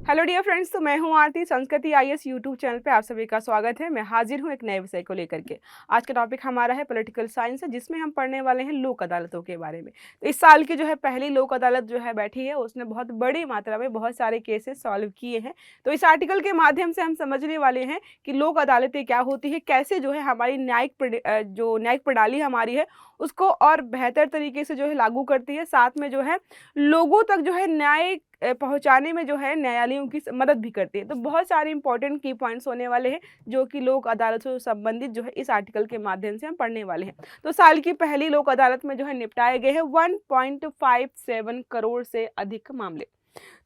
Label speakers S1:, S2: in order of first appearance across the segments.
S1: Hello dear friends, तो मैं हूं आरती। संस्कृति आईएएस यूट्यूब चैनल पे आप सभी का स्वागत है। मैं हाजिर हूं एक नए विषय को लेकर के। आज का टॉपिक हमारा है पॉलिटिकल साइंस है, जिसमें हम पढ़ने वाले हैं लोक अदालतों के बारे में। तो इस साल की जो है पहली लोक अदालत जो है बैठी है, उसने बहुत बड़ी मात्रा में बहुत सारे केसेस सॉल्व किए हैं। तो इस आर्टिकल के माध्यम से हम समझने वाले हैं कि लोक अदालतें क्या होती है, कैसे जो है हमारी न्यायिक प्रणाली हमारी है उसको और बेहतर तरीके से जो है लागू करती है। साथ में जो है लोगों तक जो है न्याय पहुंचाने में जो है न्यायालयों की मदद भी करती है। तो बहुत सारे इंपॉर्टेंट की पॉइंट्स होने वाले हैं जो कि लोक अदालतों से संबंधित जो है इस आर्टिकल के माध्यम से हम पढ़ने वाले हैं। तो साल की पहली लोक अदालत में जो है निपटाए गए हैं 1.57 करोड़ से अधिक मामले।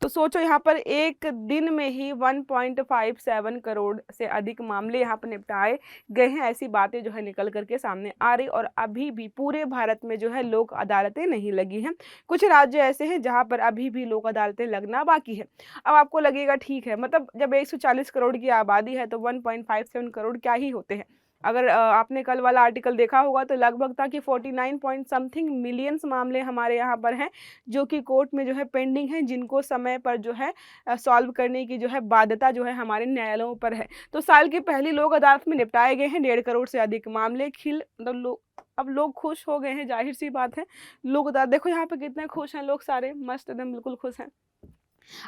S1: तो सोचो यहाँ पर एक दिन में ही 1.57 करोड़ से अधिक मामले यहाँ पर निपटाए गए हैं। ऐसी बातें जो है निकल करके सामने आ रही, और अभी भी पूरे भारत में जो है लोक अदालतें नहीं लगी हैं। कुछ राज्य ऐसे हैं जहाँ पर अभी भी लोक अदालतें लगना बाकी है। अब आपको लगेगा ठीक है, मतलब जब 140 करोड़ की आबादी है तो 1.57 करोड़ क्या ही होते हैं। अगर आपने कल वाला आर्टिकल देखा होगा तो लगभग था कि 49 पॉइंट समथिंग मिलियंस मामले हमारे यहाँ पर हैं जो कि कोर्ट में जो है पेंडिंग हैं, जिनको समय पर जो है सॉल्व करने की जो है बाध्यता जो है हमारे न्यायालयों पर है। तो साल की पहली लोक अदालत में निपटाए गए हैं 1.5 करोड़ से अधिक मामले। मतलब अब लोग खुश हो गए हैं, जाहिर सी बात है। लोक अदालत देखो यहाँ पे कितने खुश हैं लोग, सारे मस्त एकदम बिल्कुल खुश हैं।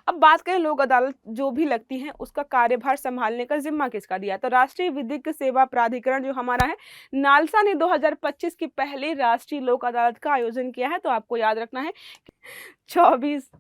S1: अब बात करें लोक अदालत जो भी लगती है उसका कार्यभार संभालने का जिम्मा किसका दिया, तो राष्ट्रीय विधिक सेवा प्राधिकरण जो हमारा है नालसा ने 2025 की पहली राष्ट्रीय लोक अदालत का आयोजन किया है। तो आपको याद रखना है 34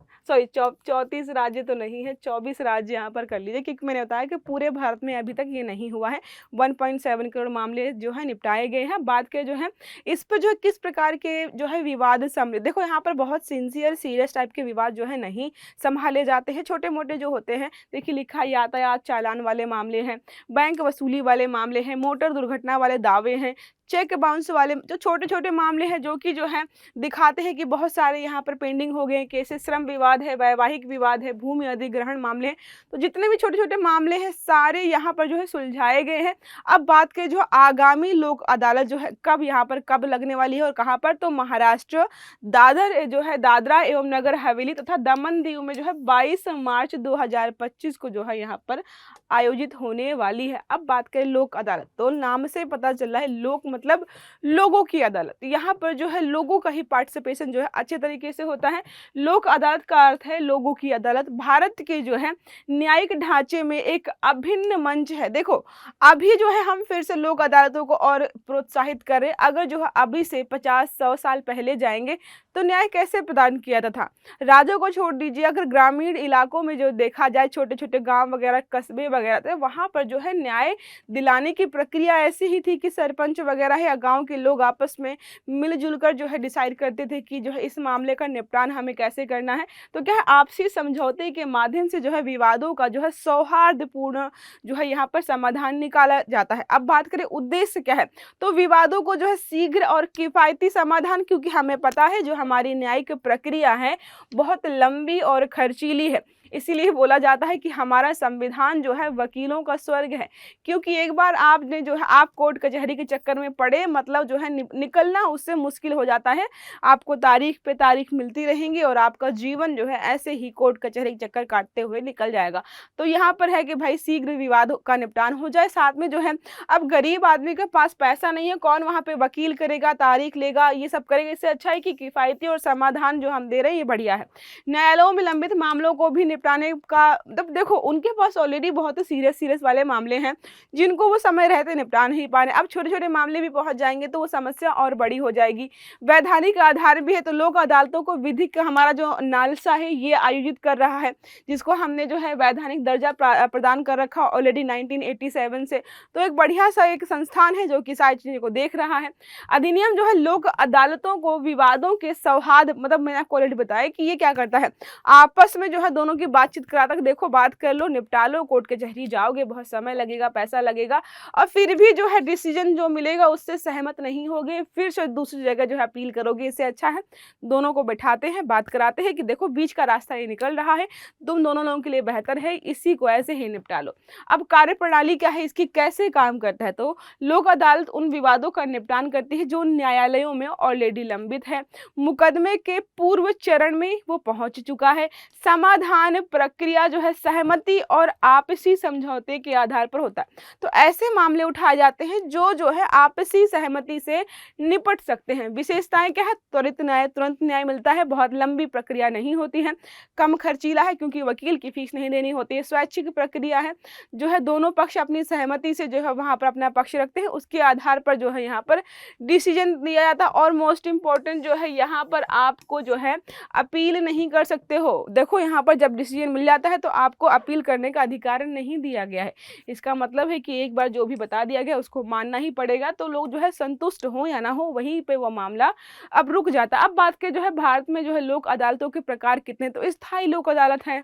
S1: राज्य तो नहीं है, 24 राज्य यहाँ पर कर लीजिए, क्योंकि मैंने बताया कि पूरे भारत में अभी तक ये नहीं हुआ है। 1.7 करोड़ मामले जो है निपटाए गए हैं। बात करें जो है इस पर जो है किस प्रकार के जो है विवाद सम्मिलित, देखो यहाँ पर बहुत सीरियस टाइप के विवाद जो है नहीं संभाले जाते हैं। छोटे मोटे जो होते हैं, देखिए लिखा यातायात चालान वाले मामले हैं, बैंक वसूली वाले मामले हैं, मोटर दुर्घटना वाले दावे हैं, चेक बाउंस वाले जो छोटे छोटे मामले हैं जो कि जो है दिखाते हैं कि बहुत सारे यहाँ पर पेंडिंग हो गए केसेस। श्रम विवाद है, वैवाहिक विवाद है, भूमि अधिग्रहण मामले हैं। तो जितने भी छोटे छोटे मामले हैं सारे यहाँ पर जो है सुलझाए गए हैं। अब बात करें जो आगामी लोक अदालत जो है कब यहाँ पर कब लगने वाली है और कहाँ पर, तो महाराष्ट्र दादरा एवं नगर हवेली तथा दमन दीव में जो है 22 मार्च 2025 को जो है यहाँ पर आयोजित होने वाली है। अब बात करें लोक अदालत, तो नाम से पता चल रहा है लोक मतलब लोगों की अदालत। यहाँ पर जो है लोगों का ही पार्टिसिपेशन जो है अच्छे तरीके से होता है। लोक अदालत का अर्थ है लोगों की अदालत। भारत के जो है न्यायिक ढांचे में एक अभिन्न मंच है। देखो अभी जो है हम फिर से लोक अदालतों को और प्रोत्साहित करें। अगर जो है अभी से 50-100 साल पहले जाएंगे तो न्याय कैसे प्रदान किया था। राज्यों को छोड़ दीजिए, अगर ग्रामीण इलाकों में जो देखा जाए छोटे छोटे गांव वगैरह कस्बे वगैरह थे, वहां पर जो है न्याय दिलाने की प्रक्रिया ऐसी ही थी कि सरपंच वगैरह या गांव के लोग आपस में मिलजुल कर जो है डिसाइड करते थे कि जो है इस मामले का निपटान हमें कैसे करना है। तो क्या है आपसी समझौते के माध्यम से जो है विवादों का जो है सौहार्दपूर्ण जो है यहाँ पर समाधान निकाला जाता है। अब बात करें उद्देश्य क्या है, तो विवादों को जो है शीघ्र और किफायती समाधान, क्योंकि हमें पता है जो हमारी न्यायिक प्रक्रिया है बहुत लंबी और खर्चीली है। इसीलिए बोला जाता है कि हमारा संविधान जो है वकीलों का स्वर्ग है, क्योंकि एक बार आपने जो है आप कोर्ट कचहरी के चक्कर में पड़े मतलब जो है निकलना उससे मुश्किल हो जाता है। आपको तारीख पे तारीख मिलती रहेंगी और आपका जीवन जो है ऐसे ही कोर्ट कचहरी के चक्कर काटते हुए निकल जाएगा। तो यहाँ पर है कि भाई शीघ्र विवाद का निपटान हो जाए। साथ में जो है अब गरीब आदमी के पास पैसा नहीं है, कौन वहाँ पे वकील करेगा, तारीख लेगा, ये सब करेगा। इससे अच्छा है कि किफायती और समाधान जो हम दे रहे हैं ये बढ़िया है। न्यायालयों में लंबित मामलों को भी निपटाने का मतलब देखो उनके पास ऑलरेडी बहुत सीरियस वाले मामले हैं जिनको वो समय रहते निपटा नहीं पा रहे। अब छोटे छोटे मामले भी पहुंच जाएंगे तो वो समस्या और बड़ी हो जाएगी। वैधानिक आधार भी है, तो लोक अदालतों को विधिक हमारा जो नालसा है ये आयोजित कर रहा है, जिसको हमने जो है वैधानिक दर्जा प्रदान कर रखा ऑलरेडी 1987 से। तो एक बढ़िया सा एक संस्थान है जो कि सारी चीजों को देख रहा है। अधिनियम जो है लोक अदालतों को विवादों के सौहार्द मतलब मैंने आपको ऑलरेडी बताया कि ये क्या करता है, आपस में जो है दोनों की बातचीत कराता है। देखो बात कर लो, निपटा लो, कोर्ट कचहरी जाओगे, बहुत समय लगेगा, पैसा लगेगा, और फिर भी जो है डिसीजन जो मिलेगा उससे सहमत नहीं होगे, फिर से दूसरी जगह जो है अपील करोगे। इससे अच्छा है दोनों को बैठाते हैं, बात कराते हैं कि देखो बीच का रास्ता ये निकल रहा है, तुम दोनों लोगों के लिए बेहतर है, इसी को ऐसे ही निपटा लो। अब कार्यप्रणाली क्या है, इसकी कैसे काम करता है, तो लोक अदालत उन विवादों का निपटान करती है जो न्यायालयों में ऑलरेडी लंबित है, मुकदमे के पूर्व चरण में वो पहुंच चुका है, समाधान न्यायाधिकरण प्रक्रिया जो है सहमति और आपसी समझौते के आधार पर होता है। तो ऐसे मामले उठाए जाते हैं जो है आपसी सहमति से निपट सकते हैं। विशेषताएं क्या है? त्वरित न्याय, तुरंत न्याय मिलता है, बहुत लंबी प्रक्रिया नहीं होती है, कम खर्चीला है क्योंकि वकील की फीस नहीं देनी होती है, स्वैच्छिक प्रक्रिया है, जो है दोनों पक्ष अपनी सहमति से जो है वहां पर अपना पक्ष रखते हैं, उसके आधार पर जो है यहाँ पर डिसीजन दिया जाता है। और मोस्ट इंपॉर्टेंट जो है यहाँ पर आपको जो है अपील नहीं कर सकते हो। देखो यहाँ पर जब डिसीजन मिल जाता है तो आपको अपील करने का अधिकार नहीं दिया गया है। इसका मतलब है कि एक बार जो भी बता दिया गया उसको मानना ही पड़ेगा। तो लोग जो है संतुष्ट हो या ना हो वहीं पे वो मामला अब रुक जाता है। अब बात करें जो है भारत में जो है लोक अदालतों के प्रकार कितने, तो स्थायी लोक अदालत है,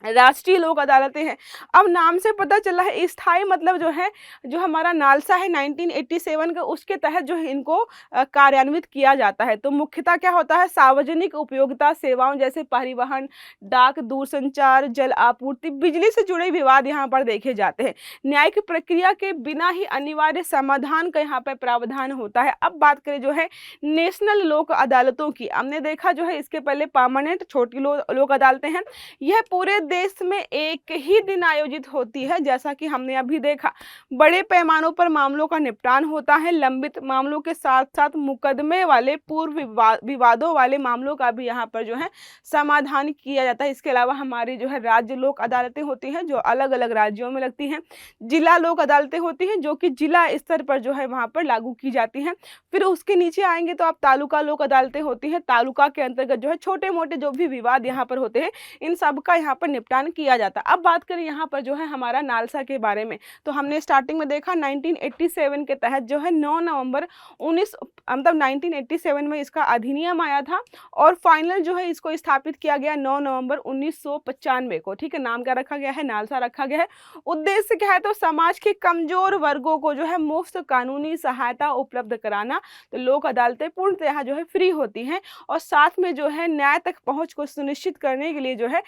S1: राष्ट्रीय लोक अदालतें हैं। अब नाम से पता चला है स्थायी मतलब जो है, जो हमारा नालसा है 1987 का, उसके तहत जो है इनको कार्यान्वित किया जाता है। तो मुख्यतः क्या होता है? सार्वजनिक उपयोगिता सेवाओं जैसे परिवहन, डाक, दूरसंचार, जल आपूर्ति, बिजली से जुड़े विवाद यहाँ पर देखे जाते हैं। न्यायिक प्रक्रिया के बिना ही अनिवार्य समाधान का यहाँ पर प्रावधान होता है। अब बात करें जो है नेशनल लोक अदालतों की, हमने देखा जो है इसके पहले परमानेंट छोटी लोक अदालतें हैं, यह पूरे देश में एक ही दिन आयोजित होती है। जैसा कि हमने अभी देखा, बड़े पैमानों पर मामलों का निपटान होता है। लंबित मामलों के साथ साथ मुकदमे वाले, पूर्व विवादों वाले मामलों का भी यहाँ पर जो है समाधान किया जाता है। इसके अलावा हमारी जो है राज्य लोक अदालतें होती हैं जो अलग अलग राज्यों में लगती हैं। जिला लोक अदालतें होती हैं जो कि जिला स्तर पर जो है वहाँ पर लागू की जाती हैं। फिर उसके नीचे आएंगे तो आप तालुका लोक अदालतें होती हैं। तालुका के अंतर्गत जो है छोटे मोटे जो भी विवाद यहाँ पर होते हैं इन सब का यहाँ पर निपटान किया जाता है। अब बात करें यहाँ पर जो है हमारा नालसा के बारे में, तो हमने स्टार्टिंग में देखा 1987 के तहत जो है 9 नवंबर 1987 में इसका अधिनियम आया था और फाइनल जो है इसको स्थापित किया गया 9 नवंबर 1995 को। ठीक है, नाम क्या रखा गया है? नालसा रखा गया है। उद्देश्य क्या है? तो समाज के कमजोर वर्गों को जो है मुफ्त कानूनी सहायता उपलब्ध कराना। तो लोक अदालतें पूर्णतः जो है फ्री होती हैं और साथ में जो है न्याय तक पहुंच को सुनिश्चित करने के लिए जो है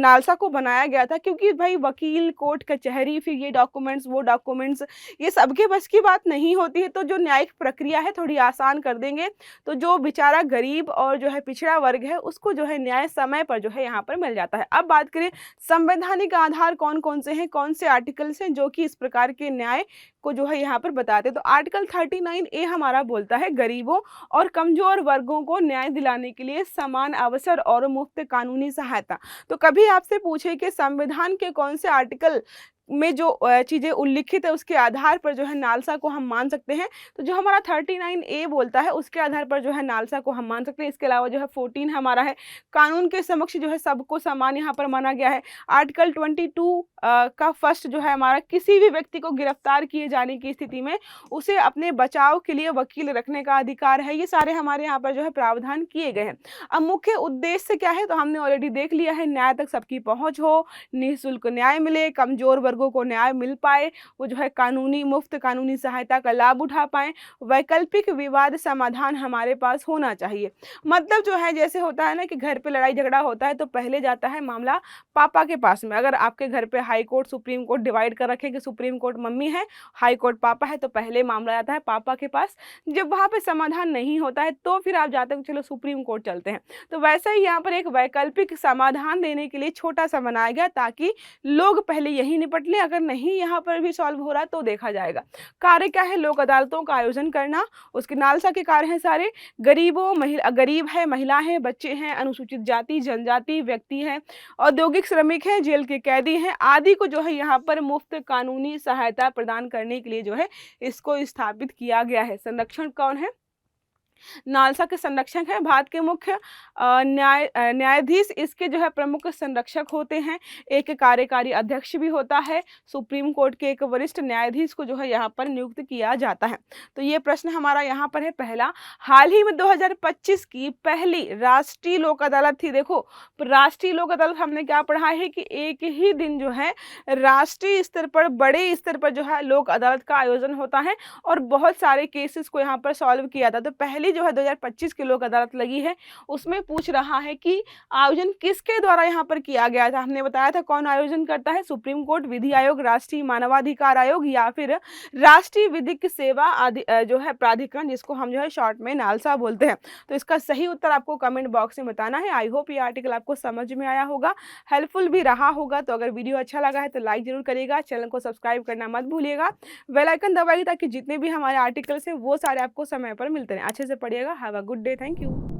S1: नालसा को बनाया गया था। क्योंकि भाई वकील, कोर्ट कचहरी, फिर ये डॉक्यूमेंट्स, वो डॉक्यूमेंट्स, ये सबके बस की बात नहीं होती है। तो जो न्यायिक प्रक्रिया है थोड़ी आसान कर देंगे तो जो बेचारा गरीब और जो है पिछड़ा वर्ग है उसको जो है न्याय समय पर जो है यहाँ पर मिल जाता है। अब बात करें संवैधानिक आधार कौन कौन से हैं, कौन से आर्टिकल्स हैं जो कि इस प्रकार के न्याय को जो है यहाँ पर बताते हैं। तो आर्टिकल 39A हमारा बोलता है गरीबों और कमजोर वर्गों को न्याय दिलाने के लिए समान अवसर और मुफ्त कानूनी सहायता। तो कभी आपसे पूछे कि संविधान के कौन से आर्टिकल में जो चीज़ें उल्लिखित है उसके आधार पर जो है नालसा को हम मान सकते हैं, तो जो हमारा 39A बोलता है उसके आधार पर जो है नालसा को हम मान सकते हैं। इसके अलावा जो है 14 हमारा है कानून के समक्ष जो है सबको समान यहाँ पर माना गया है। आर्टिकल 22 का फर्स्ट जो है हमारा किसी भी व्यक्ति को गिरफ्तार किए जाने की स्थिति में उसे अपने बचाव के लिए वकील रखने का अधिकार है। ये सारे हमारे यहाँ पर जो है प्रावधान किए गए हैं। अब मुख्य उद्देश्य क्या है? तो हमने ऑलरेडी देख लिया है, न्याय तक सबकी पहुँच हो, निःशुल्क न्याय मिले, कमजोर वर्गों को न्याय मिल पाए, वो जो है कानूनी मुफ्त कानूनी सहायता का लाभ उठा पाए, वैकल्पिक विवाद समाधान हमारे पास होना चाहिए। मतलब जो है जैसे होता है ना कि घर पे लड़ाई झगड़ा होता है तो पहले जाता है मामला पापा के पास में। अगर आपके घर पे high court supreme court divide कर रखे कि सुप्रीम कोर्ट मम्मी है, हाई कोर्ट पापा है, तो पहले मामला जाता है पापा के पास। जब वहाँ पे समाधान नहीं होता है तो फिर आप जाते हो चलो सुप्रीम कोर्ट चलते हैं। तो वैसे ही यहाँ पर एक वैकल्पिक समाधान देने के लिए छोटा सा बनाया गया ताकि लोग पहले यही निपट लें, अगर नहीं यहाँ पर भी सॉल्व हो रहा तो देखा जाएगा। कार्य क्या है? लोक अदालतों का आयोजन करना। उसके नालसा के कार्य हैं सारे गरीबों, गरीब है, महिला है, बच्चे हैं, अनुसूचित जाति जनजाति व्यक्ति हैं, औद्योगिक श्रमिक हैं, जेल के कैदी हैं आदि को जो है यहाँ पर मुफ्त कानूनी सहायता प्रदान करने के लिए जो है इसको स्थापित किया गया है। संरक्षण कौन है? नालसा के संरक्षक हैं भारत के मुख्य न्यायाधीश, इसके जो है प्रमुख संरक्षक होते हैं। एक कार्यकारी अध्यक्ष भी होता है। सुप्रीम कोर्ट के एक वरिष्ठ न्यायाधीश को जो है यहाँ पर नियुक्त किया जाता है। तो ये प्रश्न हमारा यहाँ पर है पहला। हाल ही में 2025 की पहली राष्ट्रीय लोक अदालत थी। देखो राष्ट्रीय लोक अदालत हमने क्या पढ़ा है कि एक ही दिन जो है राष्ट्रीय स्तर पर, बड़े स्तर पर जो है लोक अदालत का आयोजन होता है और बहुत सारे केसेस को यहाँ पर सॉल्व किया था। तो पहली अभी जो है 2025 की लोक अदालत लगी है, उसमें पूछ रहा है कि आयोजन किसके द्वारा यहाँ पर किया गया था। हमने बताया था कौन आयोजन करता है, सुप्रीम कोर्ट, विधि आयोग, राष्ट्रीय मानवाधिकार आयोग या फिर राष्ट्रीय विधिक सेवा जो है प्राधिकरण, जिसको हम जो है शॉर्ट में नालसा बोलते हैं। तो इसका सही उत्तर आपको कमेंट बॉक्स में बताना है। आई होप ये आर्टिकल आपको समझ में आया होगा, हेल्पफुल भी रहा होगा। तो अगर वीडियो अच्छा लगा है तो लाइक जरूर करिएगा, चैनल को सब्सक्राइब करना मत भूलिएगा, बेल आइकन दबाइए ताकि जितने भी हमारे आर्टिकल्स हैं वो सारे आपको समय पर मिलते रहें। अच्छे से पढ़िएगा। Have a good day. Thank you.